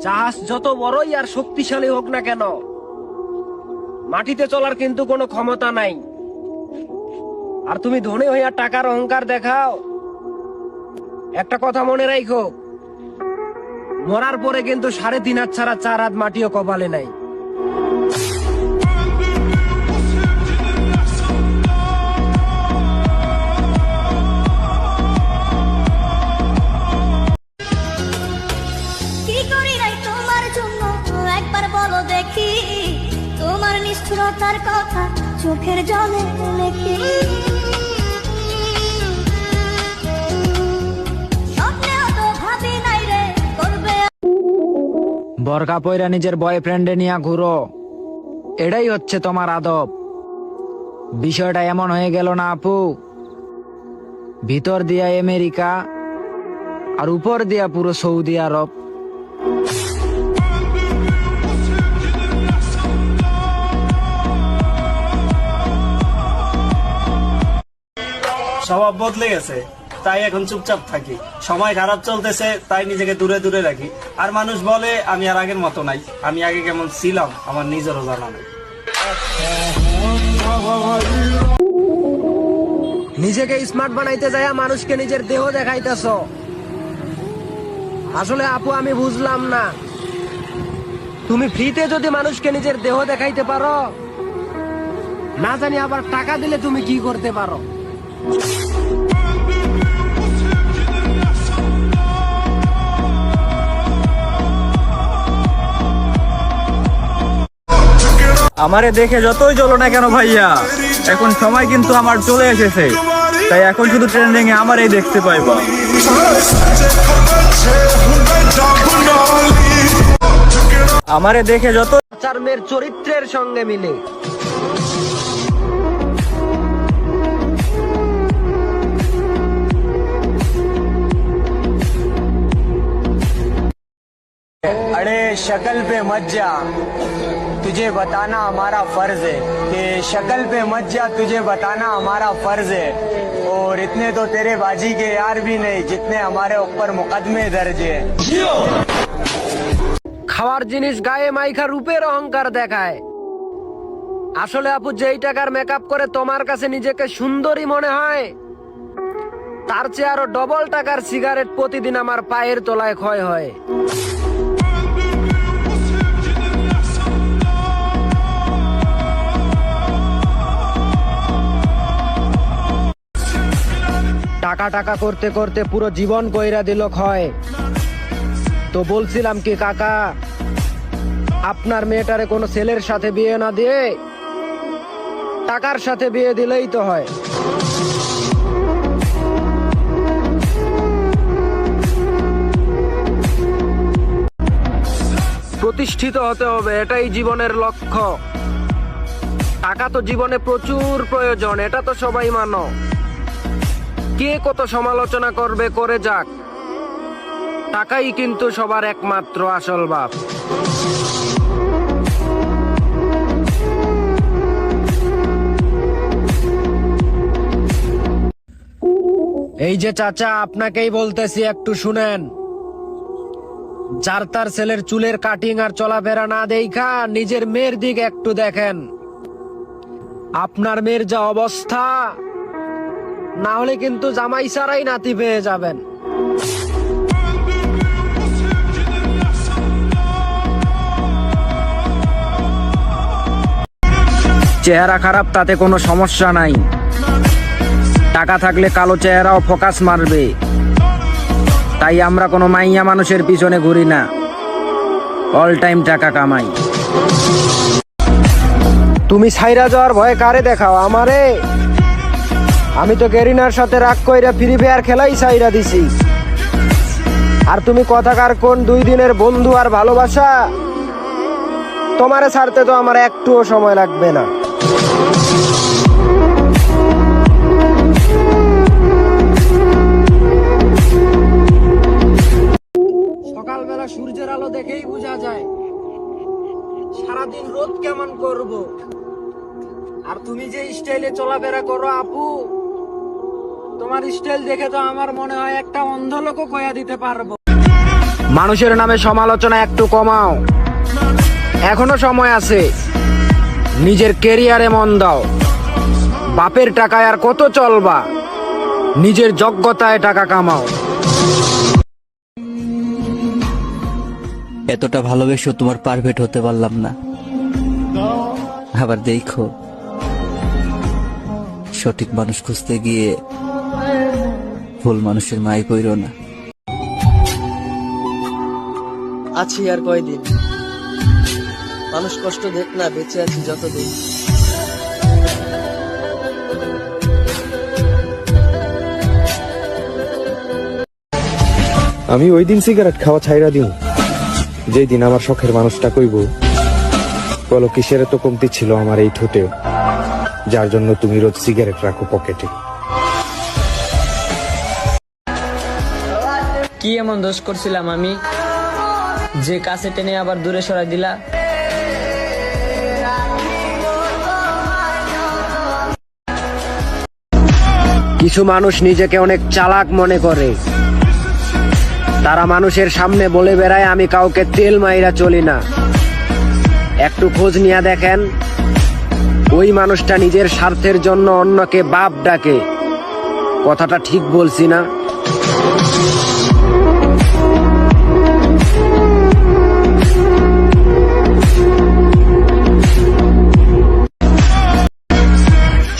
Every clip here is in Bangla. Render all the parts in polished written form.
জাহাজ যত বড়ই আর শক্তিশালী হোক না কেন, মাটিতে চলার কিন্তু কোনো ক্ষমতা নাই। আর তুমি ধনী হইয়া টাকার অহংকার দেখাও, একটা কথা মনে রাখো, মরার পরে কিন্তু 3.5 হাত ছাড়া 4 হাত মাটিও কপালে নাই। কি করি নাই তোমার জন্য একবার বলো দেখি, তোমার নিষ্ঠুরতার কথা চোখের জলে লেখি। স্বপ্নেও তো ভাবি নাই রে করবে। বরকা পয়রা নিজের বয়ফ্রেন্ডে নিয়ে ঘুরো, এটাই হচ্ছে তোমার আদব। বিষয়টা এমন হয়ে গেল না আপু, ভিতর দিয়া আমেরিকা আর উপর দিয়া পুরো সৌদি আরব। স্বভাব বদলে গেছে, তাই এখন চুপচাপ থাকি। সময় খারাপ চলতেছে, তাই নিজেকে দূরে দূরে রাখি। আর মানুষ বলে আমি আর আগের মতো নাই। আমি আগে কেমন ছিলাম আমার নিজেরও জানা নেই। নিজেকে স্মার্ট বানাইতে যায় মানুষকে নিজের দেহ দেখাইতেছ। আসলে আপু আমি বুঝলাম না, তুমি ফ্রিতে যদি মানুষকে নিজের দেহ দেখাইতে পারো, না জানি আবার টাকা দিলে তুমি কি করতে পারো। আমারে দেখে যতই চলো না কেন ভাইয়া, এখন সময় কিন্তু আমার চলে এসেছে। তাই এখন শুধু ট্রেন্ডিং এ আমারই দেখতে পাইবা। আমারে দেখে যত চার মেয়ের চরিত্রের সঙ্গে মিলে। अरे शक्ल पे मत जा, तुझे बताना हमारा फर्ज है। कि शक्ल पे मत जा, तुझे बताना हमारा फर्ज है। और इतने तो तेरे बाजी के यार भी नहीं जितने हमारे ऊपर मुकदमे दर्ज है। খাওয়ার জিনিস গায়ে মাইখা রূপের অহংকার দেখায়। আসলে আপু যেই টাকার মেকআপ করে তোমার কাছে নিজেকে সুন্দরী মনে হয়, তার চেয়ে আরো ডবল টাকার সিগারেট প্রতিদিন আমার পায়ের তলায় ক্ষয় হয়। টাকা টাকা করতে করতে পুরো জীবন কইরা দিল ক্ষয়। তো বলছিলাম কি কাকা, আপনার মেয়েটারে কোনো ছেলের সাথে বিয়ে না দিয়ে টাকার সাথে বিয়ে দিলেই তো হয়। প্রতিষ্ঠিত হতে হবে, এটাই জীবনের লক্ষ্য। টাকা তো জীবনে প্রচুর প্রয়োজন, এটা তো সবাই মানো। কে কত সমালোচনা করবে করে যাক, টাকাই কিন্তু সবার একমাত্র আসল বাপ। এই যে চাচা, আপনাকেই বলতেছি, একটু শুনেন। যার তার ছেলের চুলের কাটিং আর চলাফেরা না দেখা নিজের মেয়ের দিকে একটু দেখেন। আপনার মেয়ের যা অবস্থা, না হলে কিন্তু জামাই ছাড়াই নাতি পেয়ে যাবেন। চেহারা খারাপ তাতে কোনো সমস্যা নাই, টাকা থাকলে কালো চেহারাও ফোকাস মারবে। তাই আমরা কোনো মাইয়া মানুষের পিছনে ঘুরি না, অল টাইম টাকা কামাই। তুমি ছাইরা যাওয়ার ভয়ে কারে দেখাও আমারে? আমি তো গেরিনার সাথে রাগ কইরা ফ্রি ফায়ার খেলাই ছাইরা দিছি। আর তুমি কথাকার কোন 2 দিনের বন্ধু আর ভালোবাসা? তোমারে ছাড়তে তো আমার একটুও সময় লাগবে না। সকালবেলা সূর্যের আলো দেখেই বোঝা যায় সারাদিন রোদ কেমন করব। আর তুমি যে স্টাইলে চলাফেরা করো আপু, তোমার স্টাইল দেখে তো আমার মনে হয় একটা অন্ধ লোকও কয়া দিতে পারবো। মানুষের নামে সমালোচনা একটু কমাও, এখনো সময় আছে। নিজের কেরিয়ারে মন দাও। বাপের টাকায় আর কত চলবা, নিজের যোগ্যতায় টাকা কামাও। এতটা ভালোবেসেও তোমার পারফেক্ট হতে পারলাম না। আবার দেখো, সঠিক মানুষ খুঁজতে গিয়ে ভুল মানুষের মাই পইরো না। আছি আর কয়দিন, মানুষ কষ্ট দেখ না, বেঁচে আছি যতদিন। আমি ওই দিন সিগারেট খাওয়া ছাইরা দিই, যেই দিন আমার শখের মানুষটা কইব, বলো কিসের তো কমতি ছিল আমার এই ঠোঁটে, যার জন্য তুমি রোজ সিগারেট রাখো পকেটে। কি এমন দোষ করছিলাম আমি যে কাছে টেনে আবার দূরে সরাই দিলা? কিছু মানুষ নিজেকে অনেক চালাক মনে করে। তারা মানুষের সামনে বলে বেড়ায় আমি কাউকে তেল মাইরা চলি না। একটু খোঁজ নিয়ে দেখেন, ওই মানুষটা নিজের স্বার্থের জন্য অন্যকে বাপ ডাকে। কথাটা ঠিক বলছি না?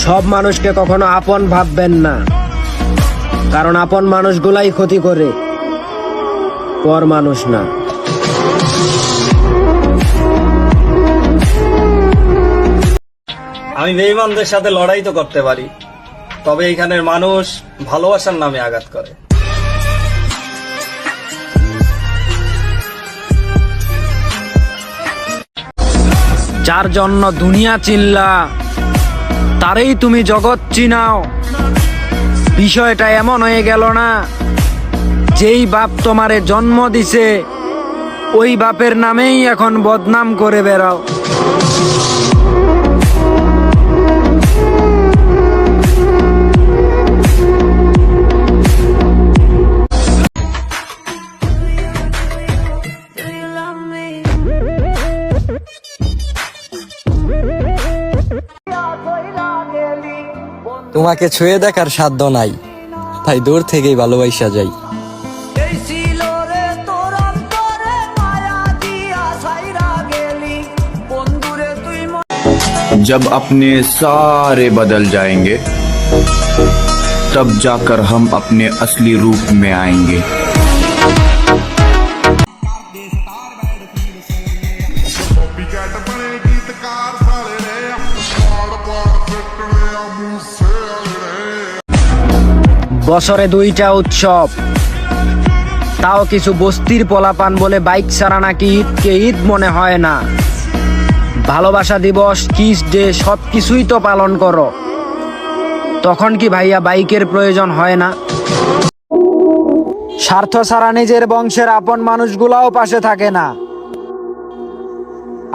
সব মানুষকে কখনো আপন ভাববেন না, কারণ আপন মানুষগুলাই ক্ষতি করে, পর মানুষ না। আমি বেঈমানদের সাথে লড়াই তো করতে পারি, তবে এখানের মানুষ ভালোবাসার নামে আঘাত করে। যার জন্য দুনিয়া চিল্লা, তারেই তুমি জগৎ চিনাও। বিষয়টা এমন হয়ে গেল না, যেই বাপ তোমারে জন্ম দিছে ওই বাপের নামেই এখন বদনাম করে বেড়াও। তোমাকে ছুঁয়ে দেখার সাধ্য নাই, তাই দূর থেকেই ভালোবাসা যাই। जब अपने सारे बदल जाएंगे तब जाकर हम अपने असली रूप में आएंगे। বছরে 2টা উৎসব, তাও কিছু বস্তির পোলাপান বলে বাইক ছাড়া নাকি ঈদকে ঈদ মনে হয় না। ভালোবাসা দিবস, কিস ডে সবকিছুই তো পালন করো, তখন কি ভাইয়া বাইকের প্রয়োজন হয় না? স্বার্থ ছাড়া নিজের বংশের আপন মানুষগুলাও পাশে থাকে না,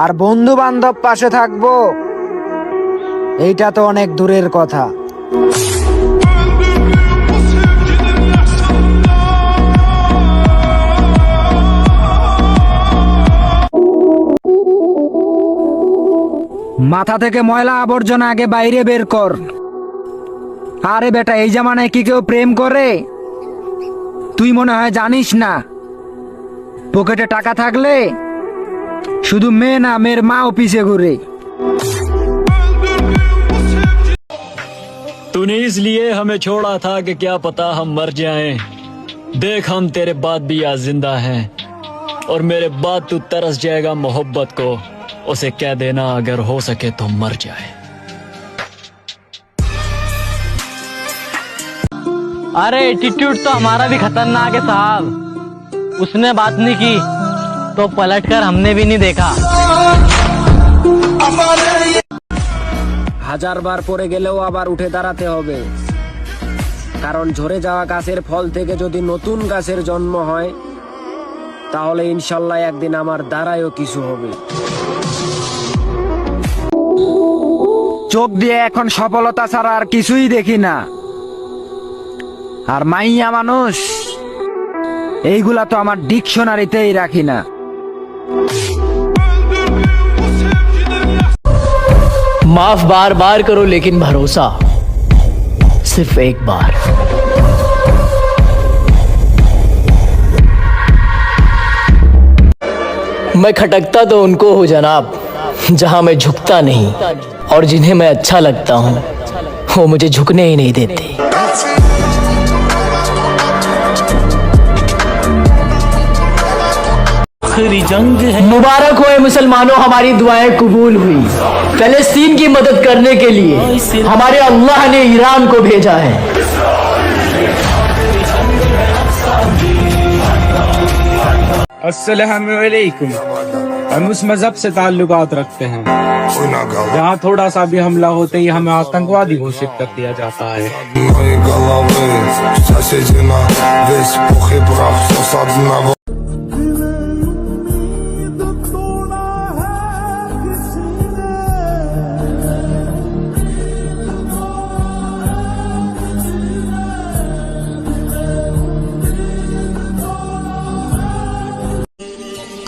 আর বন্ধু বান্ধব পাশে থাকবো এইটা তো অনেক দূরের কথা। মাথা থেকে ময়লা আবর্জনা আগে বাইরে বের কর। আরে বেটা, এই জামানায় কি কেউ প্রেম করে? তুই মনে হয় জানিস না, পকেটে টাকা থাকলে শুধু মেয়ে না, মেয়ের মাও পিছে ঘুরে। तूने इसलिए हमें छोड़ा था कि क्या पता हम मर जाएं। देख हम तेरे बाद भी आज जिंदा हैं, और मेरे बाद तू तरस जाएगा मोहब्बत को। उसे कह देना अगर हो सके तो मर जाए। अरे एटीट्यूड तो हमारा भी खतरनाक है साहब। उसने बात नहीं की तो पलटकर हमने भी नहीं देखा। হাজার বার পড়ে গেলেও আবার উঠে দাঁড়াতে হবে, কারণ ঝরে যাওয়া গাছের ফল থেকে যদি নতুন গাছের জন্ম হয়, তাহলে ইনশাল্লাহ একদিন আমার দ্বারায়ও কিছু হবে। চোখ দিয়ে এখন সফলতা ছাড়া আর কিছুই দেখি না, আর মাইয়া মানুষ এইগুলা তো আমার ডিকশনারিতেই রাখি না। माफ बार बार करो लेकिन भरोसा सिर्फ एक बार। मैं खटकता तो उनको हूँ जनाब जहां मैं झुकता नहीं, और जिन्हें मैं अच्छा लगता हूँ वो मुझे झुकने ही नहीं देते। मुबारक हो मुसलमानों, हमारी दुआएं कबूल हुई। फलस्तीन की मदद करने के लिए हमारे अल्लाह ने ईरान को भेजा है। अस्सलामु अलैकुम। हम उस मजहब से ताल्लुकात रखते हैं जहाँ थोड़ा सा भी हमला होते ही हमें आतंकवादी घोषित कर दिया जाता है।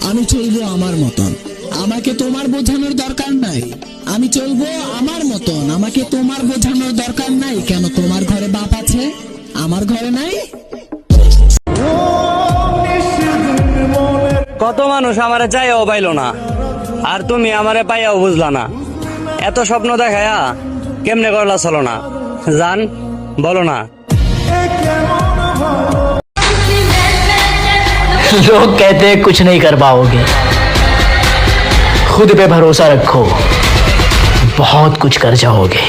আমি চলবো আমার মতন, আমাকে তোমার বোঝানোর দরকার নাই। আমি চলবো আমার মতন, আমাকে তোমার বোঝানোর দরকার নাই। কেন তোমার ঘরে বাপ আছে, আমার ঘরে নাই? কত মানুষ আমারে চাইও পাইলো না, আর তুমি আমারে পাইয়াও বুঝলা না। এত স্বপ্ন দেখায়া কেমনে করলা চলো না, জান বলো না। लोग कहते हैं कुछ नहीं कर पाओगे, खुद पे भरोसा रखो, बहुत कुछ कर जाओगे।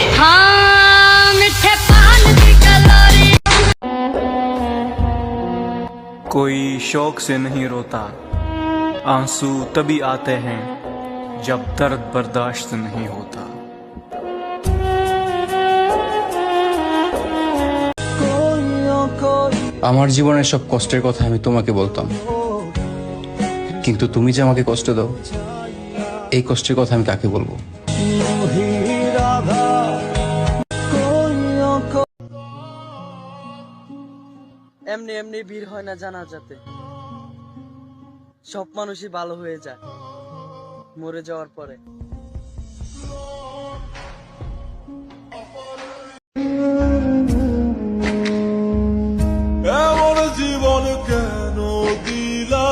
कोई शौक से नहीं रोता, आंसू तभी आते हैं जब दर्द बर्दाश्त नहीं होता। আমার জীবনের সব কষ্টের কথা আমি তোমাকে বলতাম, কিন্তু তুমি যে আমাকে কষ্ট দাও, এই কষ্টের কথা আমি কাকে বলবো? এমনি এমনি বীর হয় না জানাজাতে, সব মানুষই ভালো হয়ে যায় মরে যাওয়ার পরে। এমন জীবন কেন দিলা,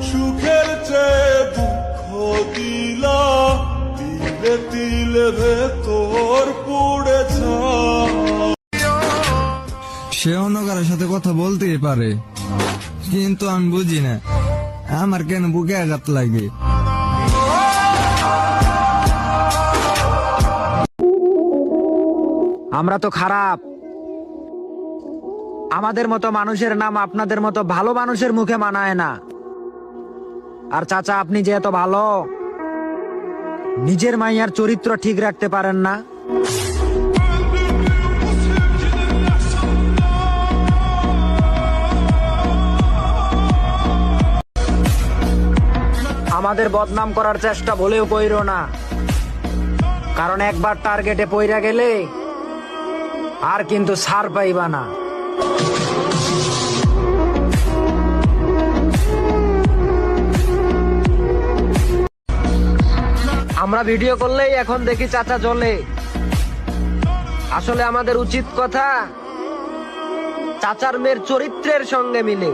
সুখের চেয়ে দুঃখ দিলা, তিলে তিলে ভেতর পুড়েছা। সে অন্য কারোর সাথে কথা বলতেই পারে, কিন্তু আমি বুঝি না আমার কেন বুকে আঘাত লাগে। আমরা তো খারাপ, আমাদের মতো মানুষের নাম আপনাদের মতো ভালো মানুষের মুখে মানায় না। আর চাচা, আপনি যে এত ভালো, নিজের মাইয়ার চরিত্র ঠিক রাখতে পারেন না। আমাদের বদনাম করার চেষ্টা ভুলেও কইরো না, কারণ একবার টার্গেটে পইরা গেলে আর কিন্তু ছাড় পাইবা না। আমরা ভিডিও করলেই এখন দেখি চাচা জ্বলে। আসলে আমাদের উচিত কথা চাচার মেয়ের চরিত্রের সঙ্গে মিলে